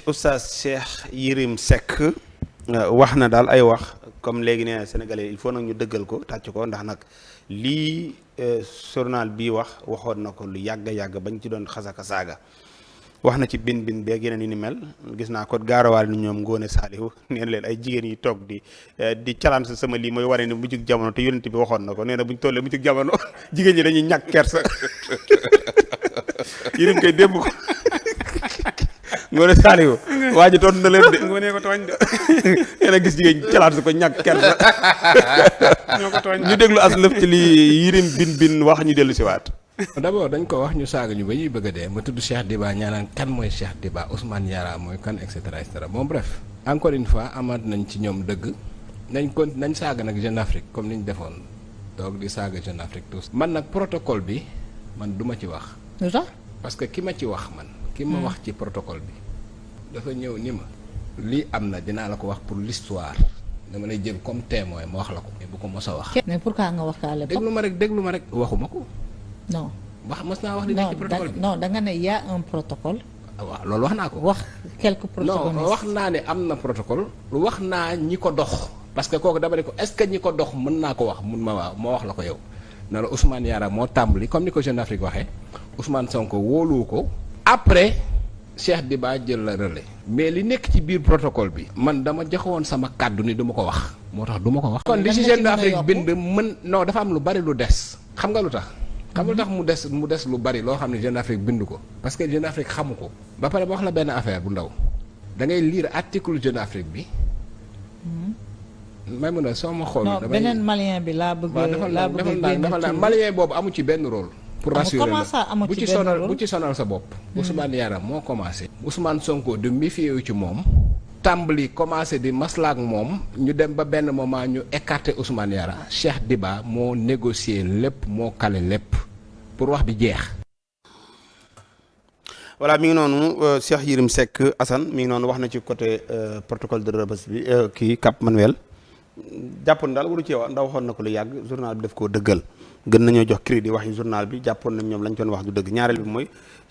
Oustaz Cheikh Yérim Seck wax na daal ay wax comme léegi nee na sénégalais il faut nag ñu dëggal ko tàcc ko ndax nag lii journal bii waxoon na ko lu yàgg bañ ci doon xasaka saaga wax na ci bin beeg yeneen yu ni mel gis naa ko gaarawaale ni ñoom Ngóone Saalihu nee na leen ay jigéen yi toog di challenge sama lii mooy wane ni mujjug jamono te yonent bi waxoon na ko nee na buñ tollee mujjug jamono jigéen ñi dañuy ñàkk kersa Yérim koy démb ko Ngóone Saalihu waa ji tontu na leen de Ngóone ko tooñ de yéen a gis jigéen ñi challenge ko ñàkk kersa ñoo ko tooñ ñu déglu as lëf ci li Yérim bin wax ñu dellu si waat. d'abord dañ ko wax ñu saaga ñu ba ñuy bëgg a dee ma tudd Cheikh Diba ñaanaan kan mooy Cheikh Diba Ousmane Yara mooy kan et cetera bon bref encore une fois amaat nañ ci ñoom dëgg nañ saaga nag Jeune Afrique comme ni ñu defoon donc di saaga Jeune Afrique tous man nag protocole bi man duma ci wax. lu tax parce que ki ma ci wax man. ki ma wax ci protocole bi dafa ñëw ni ma. lii am na dinaa la ko wax pour l'histoire dama lay jël comme témoin ma wax la ko. bu ko mos a wax. mais pourquoi nga wax kaa lépp. déglu ma rek waxuma ko. non mos naa wax li nekk ci protocole bi non da nga ne y a un protocole. waaw loolu wax naa ko. wax quelques protocoles. non wax naa ne am na protocole. wax naa ñi ko dox. parce que kooku dama ne ko est-ce que ñi ko dox mën naa ko wax mun ma waaw moo wax la ko yow. na la Ousmane Yara moo tàmbali comme ni ko Jeune Afrique waxee Ousmane Sonko wóoluwu ko. après Cheikh Diba jël la relais. mais li nekk ci biir protocole bi. man dama joxewoon sama kàddu ni du ma ko wax. moo tax du ma ko wax. kon li ci Jeune Afrique bind mën non dafa am lu bari lu des. xam nga lu tax. xam nga lu tax mu des lu bari loo xam ne Jeune Afrique bind ko. parce que Jeune Afrique xamu ko. ba pare ba wax la benn affaire bu ndaw. da ngay lire article Jeune Afrique bi. may mun a soo ma xool. non beneen malien bi laa bëgg. defal malien boobu amu ci benn rôle. pour rassurer la bu ci sonal sa bopp. Ousmane Yara moo commencé. Ousmane Sonko de méfier ci moom. tàmbali commencé di maslaak moom ñu dem ba benn moment ñu écarté Ousmane Yara Cheikh Diba moo négocier lépp moo kale lépp pour wax bi jeex. voilà mi ngi noonu Cheikh Yérim Seck Assane mi ngi noonu wax na ci côté protocole de Rebeuss bi kii Cap Manuel jàppoon daal waru cee wax ndax waxoon na ko lu yàgg journal bi daf koo dëggal gën nañoo jox crédit wax yi journal bi jàppoon nañ ñoom lañ doon wax du dëgg ñaareel bi mooy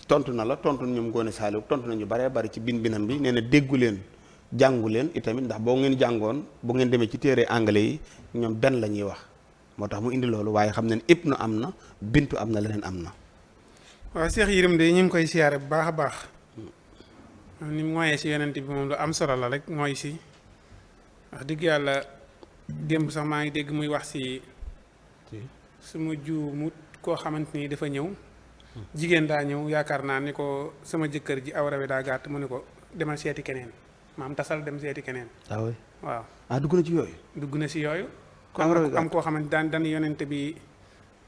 tontu na la tontu ñoom Ngóone Saaliw tontu nañu baree bari ci binam bi nee na déggu leen jàngu leen itamit ndax boo ngeen jàngoon bu ngeen demee ci téere anglais yi ñoom benn la ñuy wax moo tax mu indi loolu waaye xam ne ibnu am na bintu am na leneen am na. waaw Cheikh Yérim de ñu ngi koy siyaare bu baax a baax ni mu mooyee si yonent bi moom lu am solo la rek mooy si wax dëgg yàlla démb sax maa ngi dégg muy wax si suma juumut koo xamante ni dafa ñëw jigéen daa ñëw yaakaar naa ni ko sama jëkkër ji awra wi daa gàtt mu ne ko demal seeti keneen maam tasal dem seeti keneen. waaw dugg na ci yooyu. dugg na si yooyu. am koo xamante daan yonent bi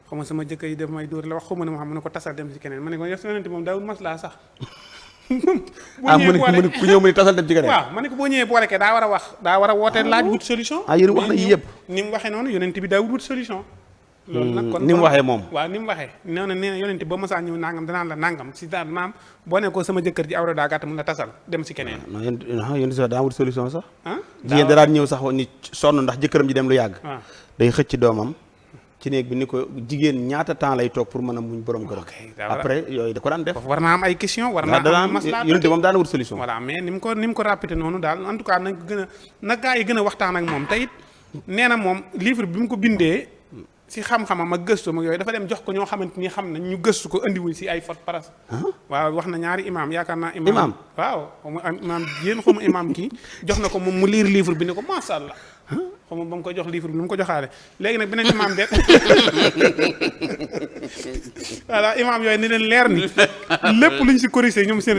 xaw ma sama jëkkër yi daf may dóor la wax xaw ma ne ko tasal dem si keneen ma ne ko yow si yonent moom daawul maslaa sax. mu ne ku ñëw mu ne tasal dem ci keneen. waaw ma ne ko boo ñëwee boole ke daa war a wax daa war a woote laaj wut solution. yéen wax na yëpp. ni mu waxee noonu yonent bi daawul wut solution. loolu nag kon ni mu waxee moom. waaw ni mu waxee nee na yonent ba mosaa ñëw nangam danaan la nangam si daan maam boo ne ko sama jëkkër ji awra daa gàtt mun la tasal dem si keneen. non yéen sax daa wut solution sax. jigéen da daan ñëw sax ni sonn ndax jëkkëram ji dem lu yàgg. day xëcc doomam ci néeg bi ni ko jigéen ñaata temps lay toog pour mën a muñ borom këram. après yooyu da ko daan def. war naa am ay question war naa am maslaa yonent moom daan wut solution. voilà mais ni mu ko répété noonu daal en tout cas na gaa yi gën a waxtaan ak moom te it nee na moom livre bi mu ko bindee si xam-xamam ak gëstoom ak yooyu dafa dem jox ko ñoo xamante ni xam nañ ñu gëstu ko andiwuñ si ay faute paras. waaw wax na ñaari imaam yaakaar naa. imaam waaw imaam yéen xaw ma imaam kii jox na ko moom mu lire livre bi ne ko macha allah. xaw ma ba mu ko jox livre bi nu mu ko joxaale léegi nag beneen imaam de voilà imaam yooyu ni leen leer ni lépp luñ si corrigé ñoom seen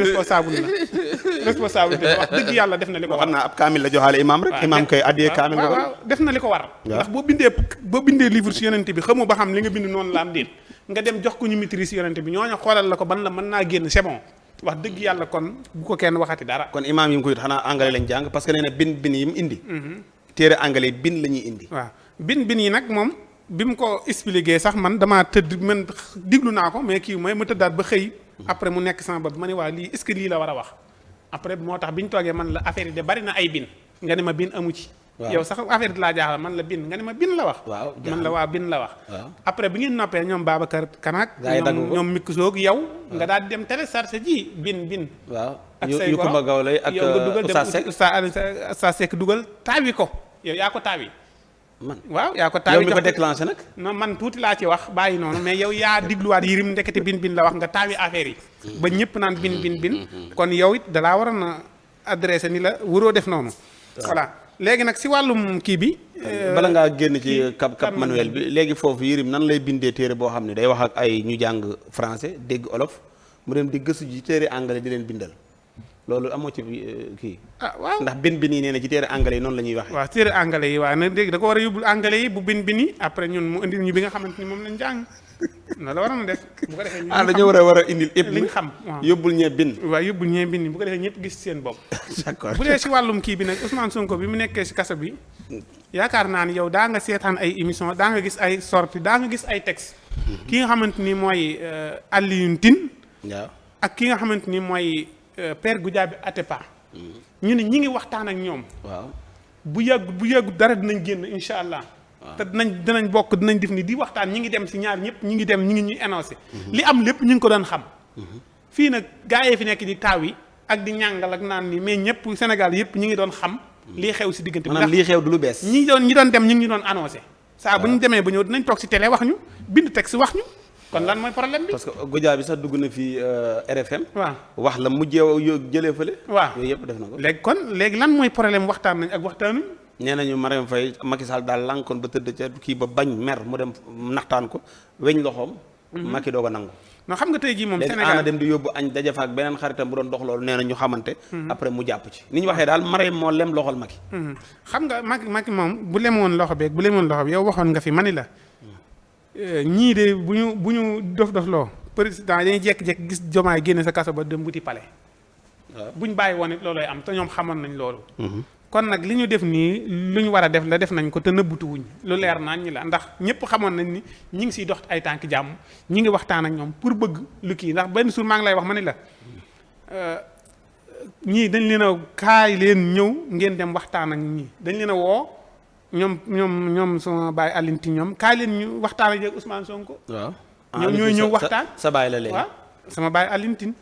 responsabilité wax dëgg yàlla def na li ko war. xam naa ab kaamil la joxaale imaam rek. imaam kay addiyee kaamil nga waaw def na li ko war. ndax boo bindee livre si yonent bi xamoo ba xam li nga bind noonu la am déet nga dem jox ko ñu maîtrise si yonent bi ñooñu xoolal la ko ban la mën naa génn c'est bon wax dëgg yàlla kon bu ko kenn waxati dara. kon imaam yi mu ko it xanaa anglais lañ jàng parce que nee na bin yi mu indi. téere anglais bin la ñuy indi. waaw bin yi nag moom bi mu ko expliqué sax man damaa tëdd man diglu naa ko mais kii mooy ma tëddaat ba xëy. après mu nekk sama bopp ma ne waa lii est-ce que lii la war a wax. après moo tax bi ñu toogee man la affaire yi de bari na ay bin nga ne ma bin amu ci. yow sax affaire bi laa jaaxal man la bin nga ne ma bin la wax. man la waa bin la wax. après bi ngeen noppee ñoom Babacar Kanak. ñoom Mikk Soog yow. nga daal di dem télécharger ji bin. waaw ak say goro Kumba Gawlay ak yow nga dugal dem Oustaz Seck Oustaz Seck dugal taawi ko yow yaa ko taawi man waaw yaa ko taawi yow mi ko déclenché nag non man tuuti laa ci wax bàyyi noonu mais yow yaa digluwaat Yirim ndekete bin la wax nga taawi affaire yi ba ñëpp naan bin kon yow it dalaa waroon a adressé ni la waroo def noonu voilà léegi nag si wàllum kii bi bala ngaa génn ci Cap Manuel bi léegi foofu Yirim nan lay bindee téere boo xam ne day wax ak ay ñu jàng français dégg olof mu dem di gëstu ji téere anglais di leen bindal loolu amoo ci kii waaw ndax bin yi nee na ci téere anglais yi noonu la ñuy waxee waaw téere anglais yi waaw nag léegi da ko war a yóbbul anglais yi bu bin yi après ñun mu indil ñu bi nga xamante ni moom lañ jàng na la waroon a def bu ko defee dañoo war a indil yëpp liñ xam waaw yóbbul ñee bin waaw yóbbul ñee bin bu ko defee ñëpp gis seen bopp d'accord bu dee si wàllum kii bi nag Ousmane Sonko bi mu nekkee si kaso bi yaakaar naa ni yow daa nga seetaan ay émission daa nga gis ay sorties daa nga gis ay textes ki nga xamante ni mooy Alioune Tine waaw ak ki nga xamante ni mooy Père Goudiaby Atepa ñu ne ñi ngi waxtaan ak ñoom waaw bu yàggu dara dinañ génn incha allah te dinañ bokk dinañ def ni di waxtaan ñi ngi dem si ñaar ñëpp ñi ngi dem ñi ngi ñuy énoncé li am lépp ñu ngi ko doon xam fii nag gaa yee fi nekk di taaw yi ak di ñàngal ak naan ni mais ñëpp Sénégal yëpp ñi ngi doon xam lii xew si diggante bi maanaam lii xew du lu bees ñi doon dem ñu ngi ñu doon annoncé saa bu ñu demee ba ñëw dinañ toog si télé wax ñu bind texte wax ñu kon lan mooy problème bi parce que Goudiaby sax dugg na fi RFM waaw wax la mujjee jëlee fële waaw yooyu yëpp def na ko léegi lan mooy problème waxtaan nañ ak waxtaanuñ nee nañu Marème Faye Macky Sall daal lànkoon ba tëdd ca kii ba bañ mer mu dem naxtaan ko weñ loxoom Macky doog a nangu non xam nga tey jii moom léegi Sénégal ana dem di yóbbu añ daje fa ak beneen xaritam bu doon dox loolu nee na ñu xamante après mu jàpp ci ni ñu waxee daal Marème moo lem loxol Macky xam nga Macky moom bu lemoon loxo beeg bu lemoon loxo bi yow waxoon nga fi mani la ñii de bu ñu dof loo président dañuy jekk-jekk gis Diomaye génne sa kaso ba dem wuti palais bu ñu bàyyi woon it loolooy am te ñoom xamoon nañ loolu kon nag li ñu def nii lu ñu war a def la def nañ ko te nëbbutu wuñ lu leer naan ñi la ndax ñëpp xamoon nañ ni ñi ngi siy dox ay tànk jàmm ñi ngi waxtaan ak ñoom pour bëgg lu kii ndax benn suur maa ngi lay wax ma ni la ñii dañ leen a kaay leen ñëw ngeen dem waxtaan ak ñii dañ leen a woo ñoom sama baay Alioune Tine ñoom kaay leen ñu waxtaan ak Ousmane Sonko. waaw ñoom ñooy ñëw waxtaan sa baay la léegi waaw sama baay Alioune Tine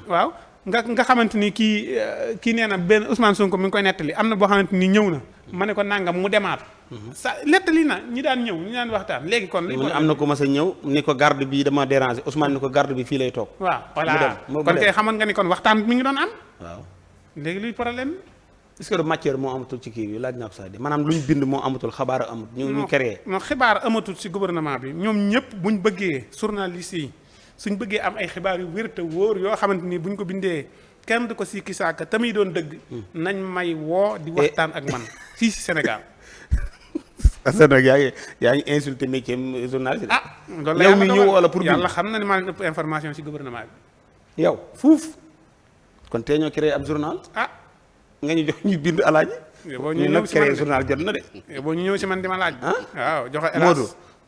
waaw nga xamante ni kii nee na benn Ousmane Sonko mi ngi koy nettali am na boo xamante ni ñëw na ma ne ko nangam mu demaat sa nettali na ñi daan ñëw ñi daan waxtaan léegi kon am na ko mas a ñëw ni ko garde bi dama déranger Ousmane ni ko garde bi fii lay toog waaw voilà kon kay xamoon nga ni kon waxtaan mi ngi doon am waaw léegi luy problème est-ce que matière moo amatul ci kii bi laaj naa ko sax di maanaam lu ñu bind moo amatul xabaar amut ñu créé non xibaar amatul ci gouvernement bi ñoom ñëpp buñ bëggee journalistes yi suñ bëggee am ay xibaar yu wér te wóor yoo xamante ni buñ ko bindee kenn du ko sikki saaka tamit doon dëgg nañ may woo di waxtaan ak man fii si Sénégal Assane nag yaa ngi insulté métier journaliste loolu yow mi ñëw wala pour yàlla xam na ni maa leen ëpp information si gouvernement bi yow fuuf kon tey ñoo créé ab journal nga ñu jox ñu bind alaaji boo ñu nag ñëw si man créé journal jot na de boo ñu ñëw si man di ma laaj waaw joxe Modou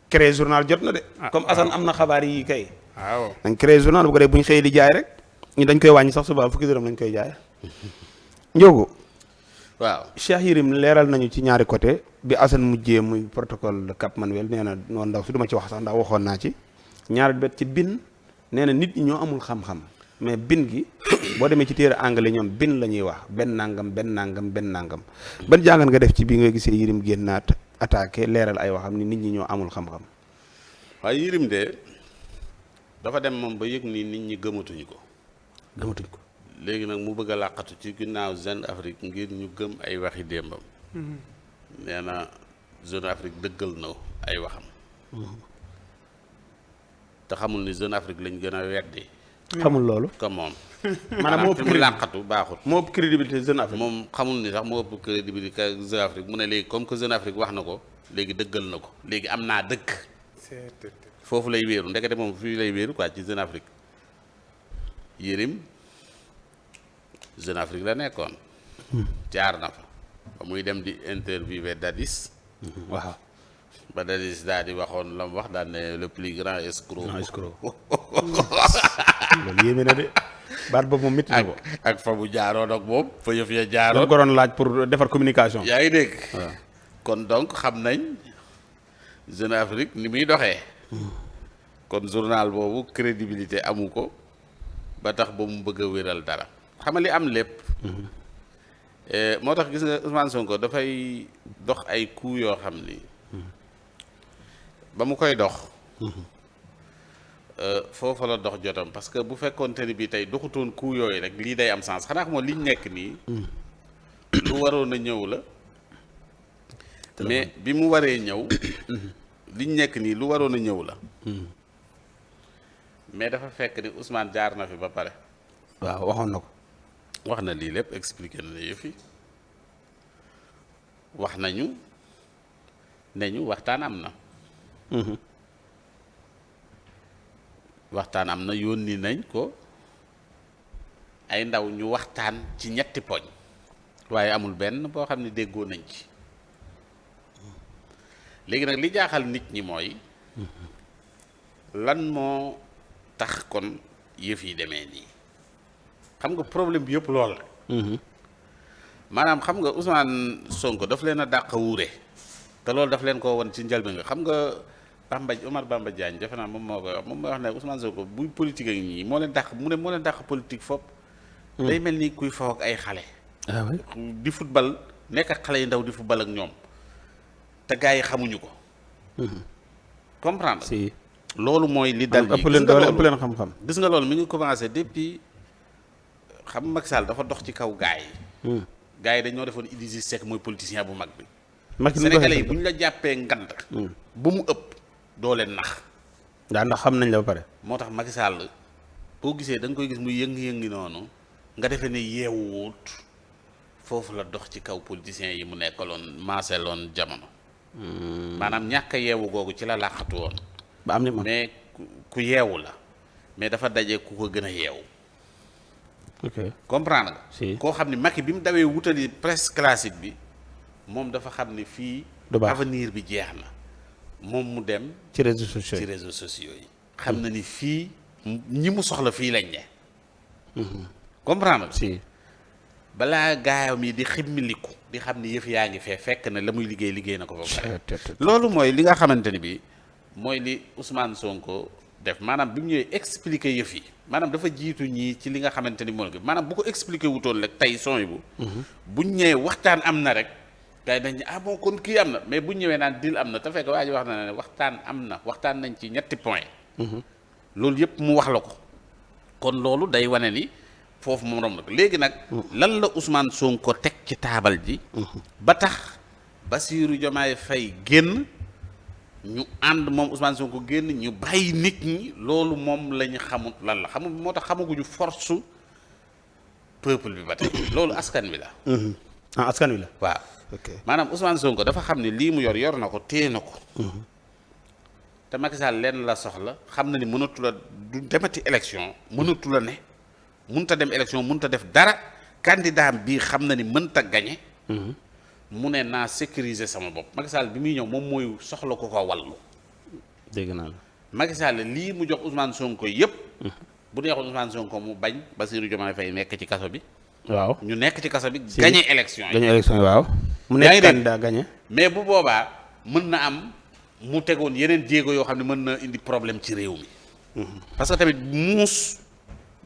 créé journal jot na de comme Assane am na xabaar yi kay waaw dañ créé journal bu ko dee bu ñu xëyee di jaay rek ñu dañ koy wàññi sax suba fukki dërëm lañ koy jaay Ndiogu waaw Cheikh Yirim leeral nañu ci ñaari côté bi Assane mujjee muy protocole de Cap Manuel nee na noonu ndaw si duma ci wax sax ndax waxoon naa ci ñaari bet ci bin nee na nit ñi ñoo amul xam-xam mais bin gi boo demee ci téere anglais ñoom bin la ñuy wax benn nangam ban jàngat nga def ci bi nga gisee Yirim génnaat attaqué leeral ay waxam ni nit ñi ñoo amul xam-xam waaye Yirim de dafa dem moom ba yëg ni nit ñi gëmatuñ ko léegi nag mu bëgg a làqatu ci ginnaaw Jeune Afrique ngir ñu gëm ay waxi démbam nee na Jeune Afrique dëggal na ay waxam te xamul ni Jeune Afrique lañ gën a weddi xamul loolu comme moom maanaam moo ëpp mu làqatu baaxul moo ëpp crédibilité Jeune Afrique moom xamul ni sax moo ëpp crédibilité que Jeune Afrique mu ne léegi comme que Jeune Afrique wax na ko léegi dëggal na ko léegi am naa dëkk foofu lay wéeru ndekete moom fii lay wéeru quoi ci Jeune Afrique Yirim Jeune Afrique la nekkoon jaar na fa ba muy dem di interviewer Dadis waaw ba Dadis daal di waxoon la mu wax daal ne le plus grand escroc loolu yéeme na de baat boobu moom métti na ko ak fa mu jaaroon ak moom fa yëf ya daf jaaroon ko doon laaj pour defar communication yaa ngi dégg kon donc xam nañ Jeune Afrique ni muy doxee kon journal boobu crédibilité amu ko ba tax ba mu bëgg a wéral dara xam nga li am lépp. moo tax gis nga Ousmane Sonko dafay dox ay coups yoo xam ni. ba mu koy dox. foofa la dox jotam parce que bu fekkoonte ni bii tey doxutoon coup yooyu rek lii day am sens xanaa xam nga liñ nekk nii. lu waroon a ñëw la. mais bi mu waree ñëw. liñ nekk nii lu waroon a ñëw la. mais dafa fekk ni Ousmane jaar na fi ba pare. waaw waxoon na ko. wax na lii lépp expliqué na yëf yi wax nañu ne ñu waxtaan am na. waxtaan am na yónni nañ ko ay ndaw ñu waxtaan ci ñetti poñ waaye amul benn boo xam ne déggoo nañ ci léegi nag li jaaxal nit ñi mooy lan moo tax kon yëf yi demee nii xam nga problème bi yëpp lool la. maanaam xam nga Ousmane Sonko daf leen a dàq wuure te loolu daf leen koo won ci njëlbeen nga xam nga Omar Bamba Diagne defe naa moom moo koy wax moom mooy wax ne Ousmane Sonko buy politique ak ñii moo leen dàq mu ne moo leen dàq politique fopp day mel ni kuy faw ak ay xale. ah oui di football nekk ak xale yu ndaw di football ak ñoom te gars yi xamuñu ko. comprendre. si loolu mooy li dal. ëpp leen doole ëpp leen xam-xam. gis nga loolu mi ngi commencé depuis xam Macky Sall dafa dox ci kaw gars yi. gars yi dañoo defoon Idrissa Seck mooy politicien bu mag bi. Sénégalais yi bu ñu la jàppee ngand. ba mu ëpp doo leen nax. daa ndax xam nañ la ba pare. moo tax Macky Sall boo gisee da nga koy gis muy yëngi-yëngi noonu nga defee ne yeewuwut foofu la dox ci kaw politiciens yi mu nekkaloon maaseloon jamono. maanaam ñàkk a yeewu googu ci la làqatu woon. ba am ni ma mais ku yeewu la mais dafa daje ku ko gën a yeewu. ok comprendre nga. si koo xam ne Macky bi mu dawee wutali presse classique bi moom dafa xam ne fii. du baax avenir bi jeex na moom mu dem. ci réseaux sociaux ci réseaux sociaux yi. xam na ni fii ñi mu soxla fii lañ ne. comprendre nga. si balaa gaayam yi di ximmiliku di xam ni yëf yaa ngi fee fekk na la muy liggéey na ko ba pare. te loolu mooy li nga xamante ni bi mooy li Ousmane Sonko def maanaam bi mu ñëwee expliquer yëf yi maanaam dafa jiitu ñii ci li nga xamante ni moom maanaam bu ko expliquer wutoon rek tey son yi buñ ñëwee waxtaan am na rek gars yi dañ ne ah bon kon kii am na mais buñ ñëwee naan dil am na te fekk waa ji wax na ne waxtaan nañ ci ñetti point loolu yëpp mu wax la ko kon loolu day wane ni foofu moom rom na ko léegi nag lan la Ousmane Sonko teg ci taabal ji ba tax Bassirou Diomaye Faye génn ñu ànd moom Ousmane Sonko génn ñu bàyyi nit ñi loolu moom la ñu xamut lan la xamul moo tax xamaguñu force peuple bi ba tey loolu askan wi la. ah askan wi la. waaw ok maanaam Ousmane Sonko dafa xam ne lii mu yor na ko téye na ko. te Macky Sall lenn la soxla xam na ni mënatu la du demati élection mënatu la ne mënta dem élection mënta def dara candidat bii xam na ni mënta gañe mu ne naa sécuriser sama bopp Macky Sall bi muy ñëw moom mooy soxla ko ko wallu dégg naa la. Macky Sall lii mu jox Ousmane Sonko yëpp bu neexoon Ousmane Sonko mu bañ Bassirou Diomaye Faye nekk ci kaso bi waaw ñu nekk ci kaso bi gagné élection yi gañe élection yi waaw. mu nekk candidat gañe. mais bu boobaa mën na am mu tegoon yeneen jéego yoo xam ne mën na indi problème ci réew mi parce que tamit muus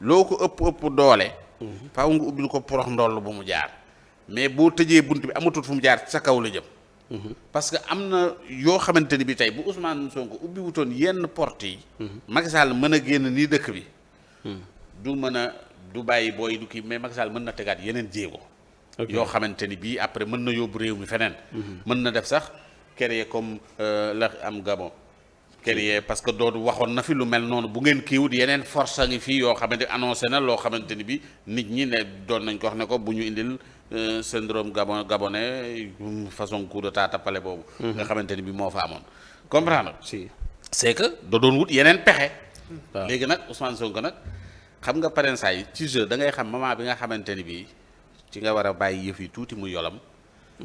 loo ko ëpp doole faaw nga ubbil ko porox ndoll bu mu jaar mais boo tëjee bunt bi amatul fu mu jaar sa kaw la jëm parce que am na yoo xamante ni bi tey bu Ousmane Sonko ubbi wutoon yenn porte yi Macky Sall mën a génn nii dëkk bi du bàyyi booy du kii mais Macky Sall mën na tegaat yeneen jéego yoo xamante ni bii après mën na yóbbu réew mi feneen mën na def sax créer comme la am Gabon créer parce que doodu waxoon na fi lu mel noonu bu ngeen kiiwut yeneen force a ngi fii yoo xamante annoncé na loo xamante ni bi nit ñi ne doon nañ ko wax ne ko bu ñu indil syndrome gabonais façon coup d'état tappale boobu nga xamante ni bi moo fa amoon comprendre si c'est que da doon wut yeneen pexe léegi nag Ousmane Sonko nag xam nga parrainage yi ci jeu da ngay xam moment bi nga xamante ni bi ci nga war a bàyyi yëf yi tuuti mu yolam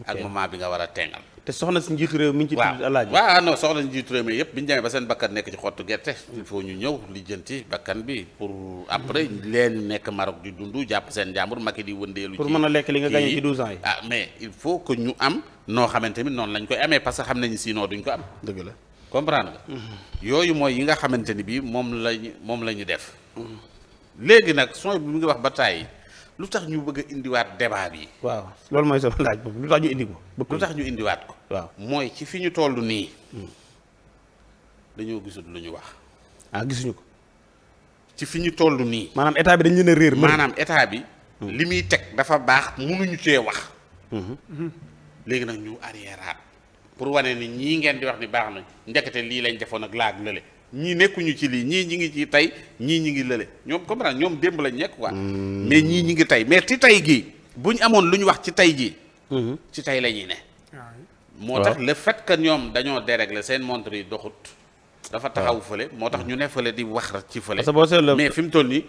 ak moment bi nga war a tengal te soxna si njiitu réew mi ngi ci tudd alaaji waaw non soxla njiitu réew mi yëpp bi ñu demee ba seen bakkan nekk ci xottu gerte il faut ñu ñëw lijjanti bakkan bi pour après leen nekk Maroc di dund jàpp seen njàmbur Macky di wëndeelu pour mën a lekk li nga gagné ci 12 ans yi mais il faut que ñu am noo xamante ni noonu lañ koy amee parce que xam nañu sinon duñ ko am dëgg la comprendre nga yooyu mooy yi nga xamante ni bi moom la ñu def léegi nag son bi mu ngi wax ba tàyyi lu tax ñu bëgg a indiwaat débat bi. waaw loolu mooy sama laaj boobu lu tax ñu indi ko. lu tax ñu indiwaat ko. waaw mooy ci fi ñu toll nii. dañoo gisul lu ñu wax. gisuñu ko. ci fi ñu toll nii. maanaam état bi dañ leen a réer. maanaam état bi. li muy teg dafa baax mënuñu cee wax. léegi nag ñu arriéraat pour wane ni ñii ngeen di wax ni baax nañ ndekete lii lañ defoon ak laag lële ñii nekkuñu ci lii ñii ñi ngi ci tey ñii ñi ngi lële ñoom comprendre ñoom démb lañ nekk quoi. mais ñii ñi ngi tey mais ci tey gii bu ñu amoon lu ñu wax ci tey jii. ci tey la ñuy ne. moo tax le fait que ñoom dañoo dérégler seen montre yi doxut. dafa taxaw fële moo tax ñu ne fële di wax ci fële. mais fi mu toll nii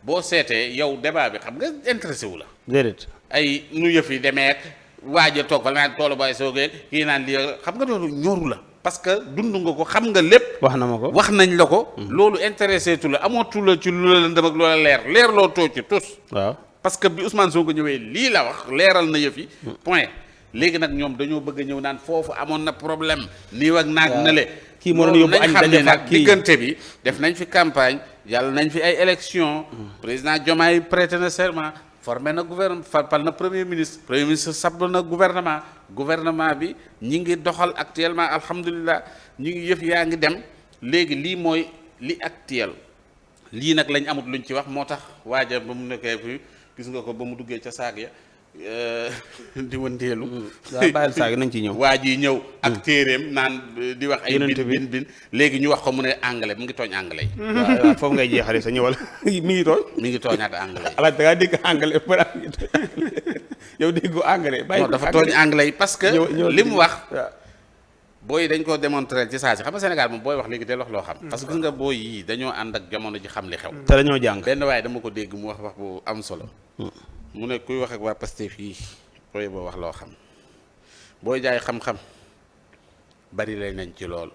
boo seetee yow débat bi xam nga intéressé wu la. déedéet ay nu yëf yi demeek waaj a toog fa naan toolu bay soogee kii naan lii xam nga loolu ñoru la. parce que dund nga ko xam nga lépp. wax na ma ko wax nañ la ko. loolu intéressé tu la amoo la ci lu la lëndëm ak loola leer loo too ci tus. waaw parce que bi Ousmane Sonko ñëwee lii la wax leeral na yëf yi. point léegi nag ñoom dañoo bëgg a ñëw naan foofu amoon na problème. nii ak naag na le. kii moo doon yóbbu añ daje fa nag diggante bi def nañ fi campagne yàlla nañ fi ay élection président Diomaye prêté na serment. formé na gouvernement fal na premier ministre sablu na gouvernement bi ñi ngi doxal actuellement alhamdulilah ñi ngi yëf yaa ngi dem léegi lii mooy li actuel lii nag lañ amut luñ ci wax moo tax waaja ba mu nekkee fi gis nga ko ba mu duggee ca saag ya di wëndeelu waaw bàyyil saag nañ ci ñëw waa ji ñëw ak téeréem naan di wax ay bin léegi ñu wax ko mu ne anglais mu ngi tooñ anglais yi waaw foofu ngay jeexale sa ñëwal mi ngi tooñaat anglais yi alaaj da ngaa dégg anglais ba yow déggu anglais non dafa tooñ anglais yi parce que li mu wax booy dañ ko démontrer ci saa si xam nga Sénégal moom booy wax léegi del wax loo xam parce que gis nga booy yi dañoo ànd ak jamono ji xam li xew te dañoo jàng benn waaye dama ko dégg mu wax bu am solo mu ne kuy wax ak waa Pastef yi booy boo wax loo xam booy jaay xam-xam bari la nañ ci lool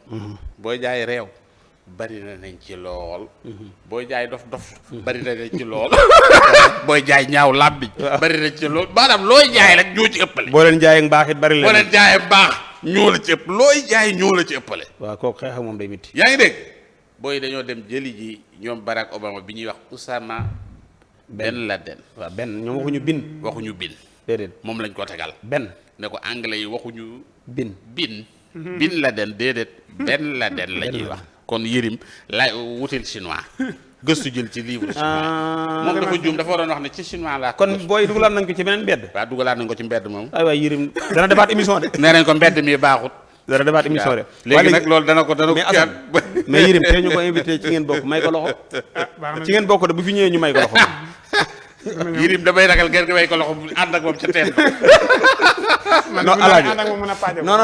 booy jaay réew bari na nañ ci lool booy jaay dof bari na nañ ci lool booy jaay ñaaw làbbi bari nañ ci lool maanaam looy jaay rek ñoo ci ëppale boo leen jaayee baax it bari boo leen jaayee baax ñoo la ci ëpp looy jaay ñoo la ci ëppale waaw kooku xeex ak moom day métti yaa ngi dégg booy dañoo dem jëli ji ñoom Barack Obama bi ñuy wax Oussama Ben Laden waaw benn ñoom waxuñu bin déedéet moom lañ ko tegal benn ne ko anglais yi waxuñu bin Laden déedéet Ben Laden la ñuy wax kon Yérim lay wutil chinois gëstu jël ci livre chinois moom dafa juum dafa waroon wax ne ci chinois laa kon booy dugalaat nañ ko ci beneen mbedd waaw dugalaat nañ ko ci mbedd moom ay waay Yérim dana defaat émission de nee nañ ko mbedd mi baaxut dana defaat émission de léegi nag loolu dana ko mais Yérim tey ñu ko invité ci ngeen bokk may ko loxo ci ngeen bokk de bu fi ñëwee ñu may ko loxo Yérim damay ragal gerte gi may ko loxo ànd ak moom ca teen non alaaji non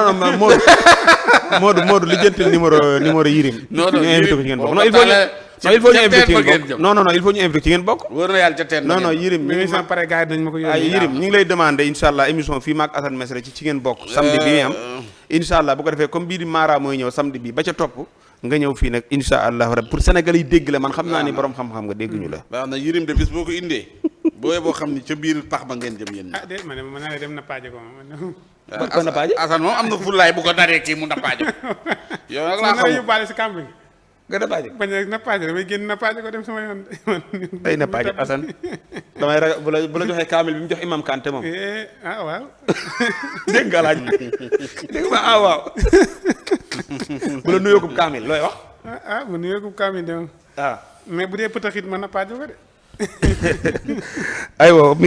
Modou lijjantil numéro Yérim ñu invité ko ci ngeen bokk non il faut ñu invité ci ngeen bokk wóor na yàlla ca teen non Yérim émission pare gars yi dañ ma ko yónnee Yérim ñu ngi lay demandé incha allah émission fii maak Assane Mesre ci ngeen bokk samedi bi muy am incha allah bu ko defee comme bii di Mara mooy ñëw samedi bi ba ca topp nga ñëw fii nag incha allah rabbi pour Sénégal yi dégg la man xam naa ni borom xam-xam nga dégg ñu la baax na Yérim de bis boo ko indee boo xam ni ca biir pax ba ngeen jëm yéen déet ma ne ma ne dem na paaje ko ko na paaje Assane moom am na fullaay bu ko daree kii mu na paaje yow nag laa xam yóbbaale si camping nga na paaje bañ rek na paaje damay génn na paaje ko dem sama yoon tey na paaje Assane damay ragal bu la joxee kaamil bi mu jox imam Kanté moom waaw dégg nga laaj dégg nga waaw bu la nuyoo ko kaamil looy wax bu nuyoo ko kaamil de mais bu dee pëtaxit mën na paaje ko de aywa